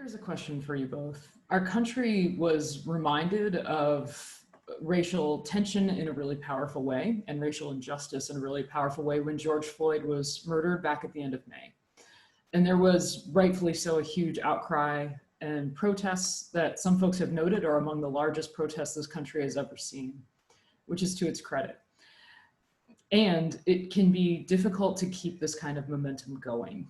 Here's a question for you both. Our country was reminded of racial tension in a really powerful way and racial injustice in a really powerful way when George Floyd was murdered back at the end of May. And there was rightfully so a huge outcry and protests that some folks have noted are among the largest protests this country has ever seen, which is to its credit. And it can be difficult to keep this kind of momentum going.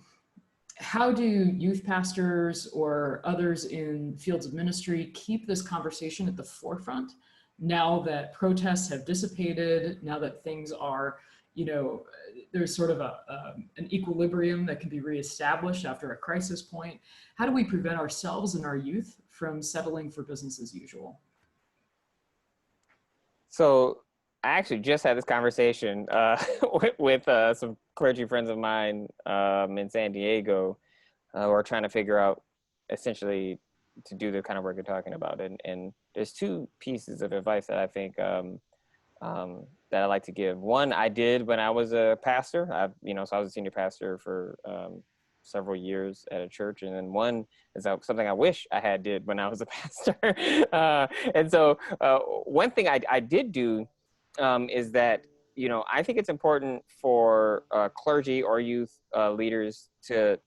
How do youth pastors or others in fields of ministry keep this conversation at the forefront now that protests have dissipated, now that things are, there's sort of an equilibrium that can be reestablished after a crisis point? How do we prevent ourselves and our youth from settling for business as usual? So I actually just had this conversation with some clergy friends of mine in San Diego who are trying to figure out essentially to do the kind of work you're talking about. And there's two pieces of advice that I think that I like to give. One, I did when I was a pastor. So I was a senior pastor for several years at a church. And then one is something I wish I had did when I was a pastor. And so one thing I did do is that, I think it's important for clergy or youth leaders to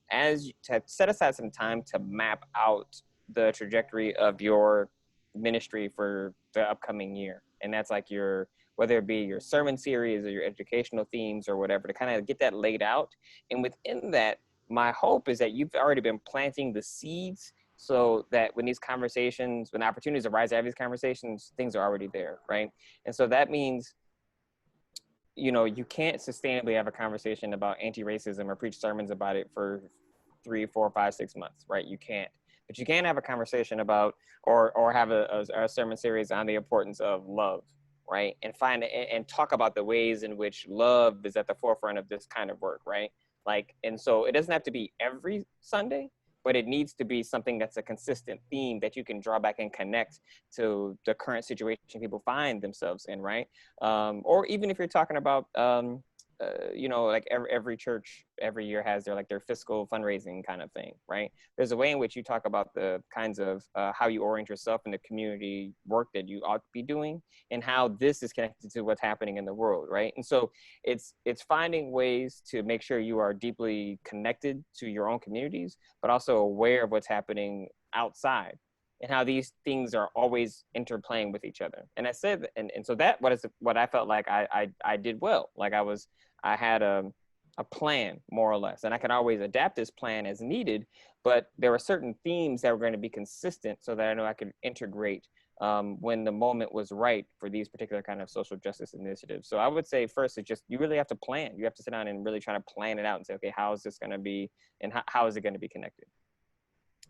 set aside some time to map out the trajectory of your ministry for the upcoming year. And that's like whether it be your sermon series or your educational themes or whatever, to kind of get that laid out. And within that, my hope is that you've already been planting the seeds so that when opportunities arise out of these conversations, things are already there, right? And so that means, you can't sustainably have a conversation about anti-racism or preach sermons about it for 3, 4, 5, 6 months, right? You can't. But you can have a conversation about or have a sermon series on the importance of love, right? And talk about the ways in which love is at the forefront of this kind of work, right? And so it doesn't have to be every Sunday, but it needs to be something that's a consistent theme that you can draw back and connect to the current situation people find themselves in, right? Or even if you're talking about, every church every year has their fiscal fundraising kind of thing, right? There's a way in which you talk about the kinds of how you orient yourself in the community work that you ought to be doing and how this is connected to what's happening in the world, right? And so it's finding ways to make sure you are deeply connected to your own communities, but also aware of what's happening outside and how these things are always interplaying with each other. And I said, and so that what I felt like I did well. I had a plan, more or less, and I could always adapt this plan as needed, but there were certain themes that were going to be consistent so that I know I could integrate when the moment was right for these particular kind of social justice initiatives. So I would say first, you really have to plan. You have to sit down and really try to plan it out and say, okay, how is this going to be, and how is it going to be connected?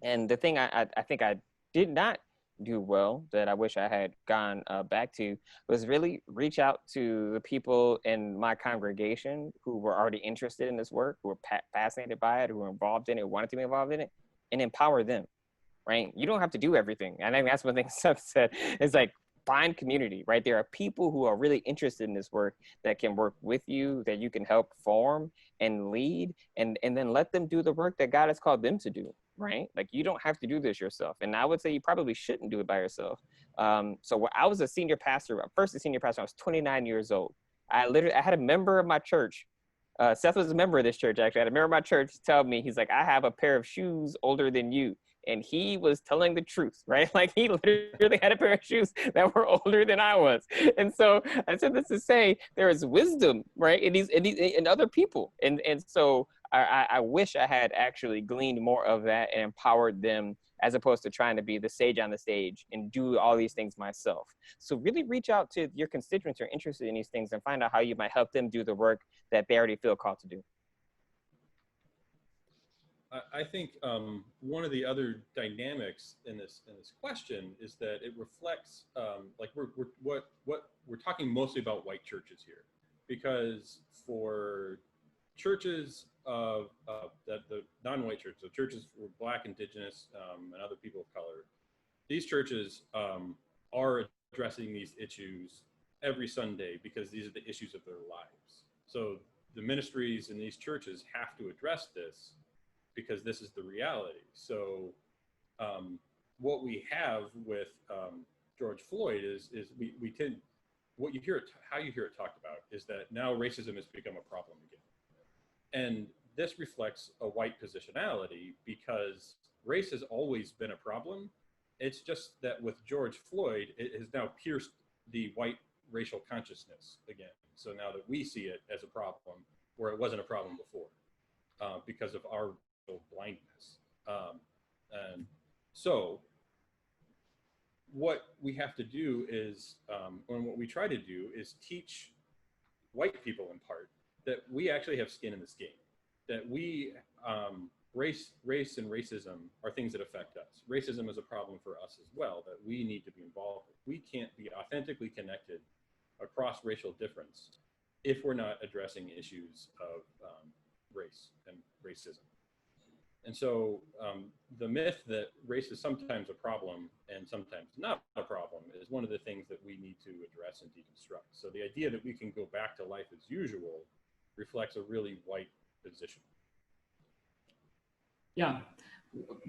And the thing I think I did not do well that I wish I had gone back to was really reach out to the people in my congregation who were already interested in this work, who were fascinated by it, who were involved in it, wanted to be involved in it, and empower them, right? You don't have to do everything. And I think that's one thing Seth said, is find community, right? There are people who are really interested in this work that can work with you, that you can help form and lead, and then let them do the work that God has called them to do, right? You don't have to do this yourself. And I would say you probably shouldn't do it by yourself. So when I was a senior pastor, I was 29 years old. I had a member of my church, Seth was a member of this church, actually. I had a member of my church tell me, he's like, I have a pair of shoes older than you. And he was telling the truth, right? He literally had a pair of shoes that were older than I was. And so I said this to say there is wisdom, right, in other people. And so I wish I had actually gleaned more of that and empowered them, as opposed to trying to be the sage on the stage and do all these things myself. So really reach out to your constituents who are interested in these things and find out how you might help them do the work that they already feel called to do. I think one of the other dynamics in this question is that it reflects we're talking mostly about white churches here, because for churches of the non-white churches, so churches for Black, Indigenous, and other people of color, these churches are addressing these issues every Sunday because these are the issues of their lives. So the ministries in these churches have to address this because this is the reality. So What we have with George Floyd is we tend, what you hear, how you hear it talked about is that now racism has become a problem again. And this reflects a white positionality because race has always been a problem. It's just that with George Floyd, it has now pierced the white racial consciousness again. So now that we see it as a problem where it wasn't a problem before because of our blindness. And so what we have to do is, and what we try to do is teach white people in part that we actually have skin in this game, that we, race and racism are things that affect us. Racism is a problem for us as well that we need to be involved with. We can't be authentically connected across racial difference if we're not addressing issues of race and racism. And so the myth that race is sometimes a problem and sometimes not a problem is one of the things that we need to address and deconstruct. So the idea that we can go back to life as usual reflects a really white position. Yeah,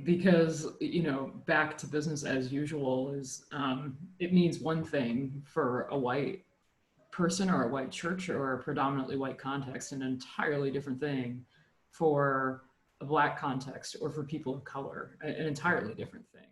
because, you know, back to business as usual is, it means one thing for a white person or a white church or a predominantly white context, an entirely different thing for a Black context or for people of color, an entirely different thing.